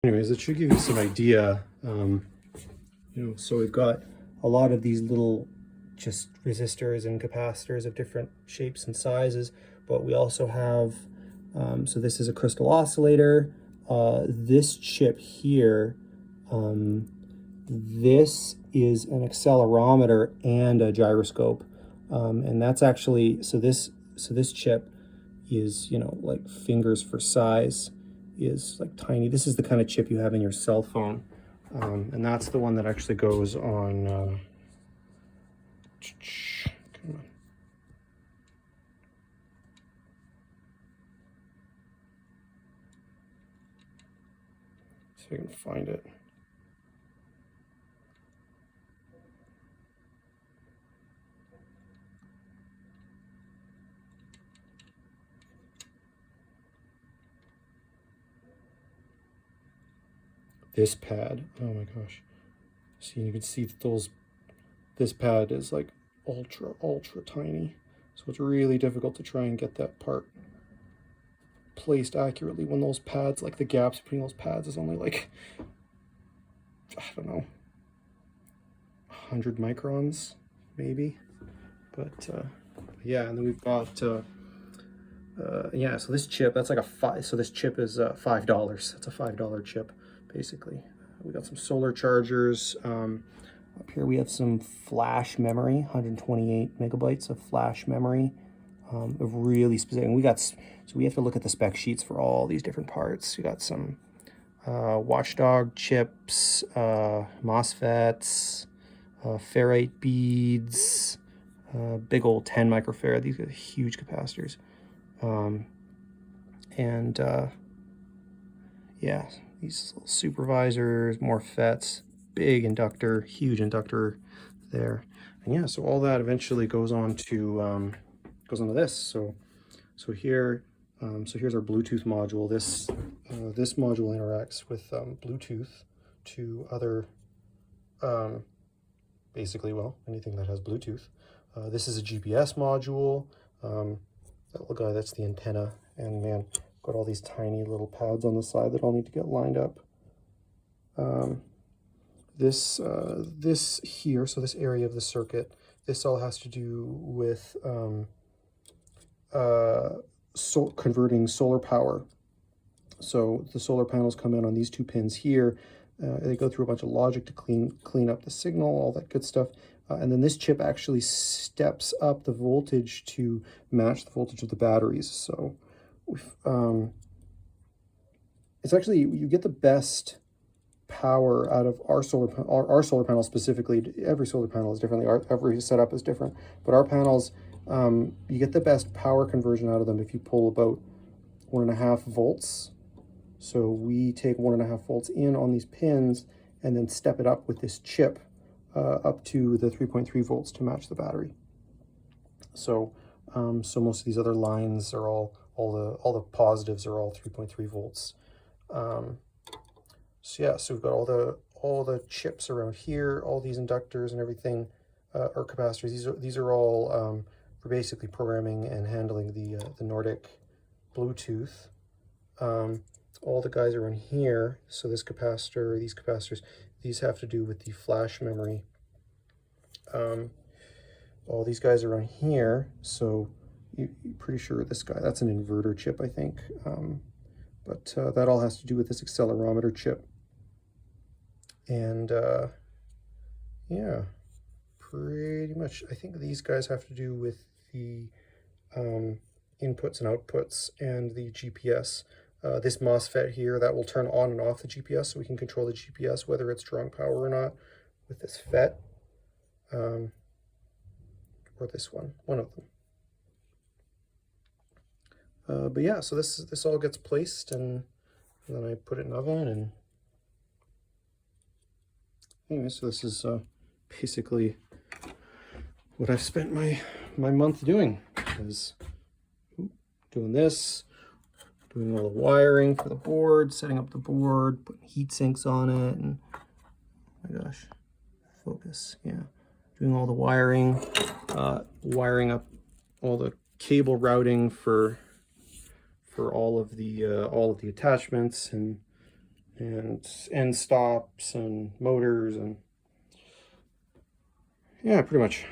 Anyways, it should give you some idea. So we've got a lot of these little just resistors and capacitors of different shapes and sizes, but we also have, so this is a crystal oscillator. This chip here, this is an accelerometer and a gyroscope. And that's actually, so this chip is, like fingers for size, is like tiny. This is the kind of chip you have in your cell phone. And that's the one that actually goes on, come on. See if I can find it. This pad, oh my gosh. See, you can see that this pad is like ultra tiny. So it's really difficult to try and get that part placed accurately when those pads, like the gaps between those pads is only like, I don't know, 100 microns maybe. But yeah, and then we've got, yeah, so this chip, that's like so this chip is $5. That's a $5 chip, basically. We got some solar chargers. Up here we have some flash memory, 128 megabytes of flash memory, of really specific. And so we have to look at the spec sheets for all these different parts. We got some watchdog chips, MOSFETs, ferrite beads, big old 10 microfarad. These are huge capacitors. Yeah, these little supervisors, more FETs, big inductor, huge inductor there. And yeah, so all that eventually goes on to this. So here, so here's our Bluetooth module. This module interacts with Bluetooth to other, basically, well, anything that has Bluetooth. This is a GPS module. That little guy, that's the antenna. And man, got all these tiny little pads on the side that all need to get lined up. This here, so this area of the circuit, this all has to do with converting solar power. So the solar panels come in on these two pins here. They go through a bunch of logic to clean up the signal, all that good stuff. And then this chip actually steps up the voltage to match the voltage of the batteries. So it's actually, you get the best power out of our solar panels specifically. Every solar panel is different. Every setup is different. But our panels, you get the best power conversion out of them if you pull about 1.5 volts. So we take 1.5 volts in on these pins and then step it up with this chip up to the 3.3 volts to match the battery. So so most of these other lines are all the positives are all 3.3 volts. So yeah, so we've got all the chips around here, all these inductors and everything, or capacitors. These are all for basically programming and handling the Nordic Bluetooth. All the guys are in here. So this capacitor, these capacitors, these have to do with the flash memory. All these guys are on here. So you're pretty sure this guy, that's an inverter chip, I think. But that all has to do with this accelerometer chip. And yeah, pretty much, I think these guys have to do with the inputs and outputs and the GPS. This MOSFET here, that will turn on and off the GPS, so we can control the GPS, whether it's drawing power or not, with this FET, or this one of them. But yeah, so this all gets placed, and then I put it in the oven, and anyway, so this is basically what I've spent my month doing, is doing this, doing all the wiring for the board, setting up the board, putting heat sinks on it, and oh my gosh, focus, yeah. Doing all the wiring, wiring up all the cable routing for all of the attachments, and and end stops and motors, and yeah, pretty much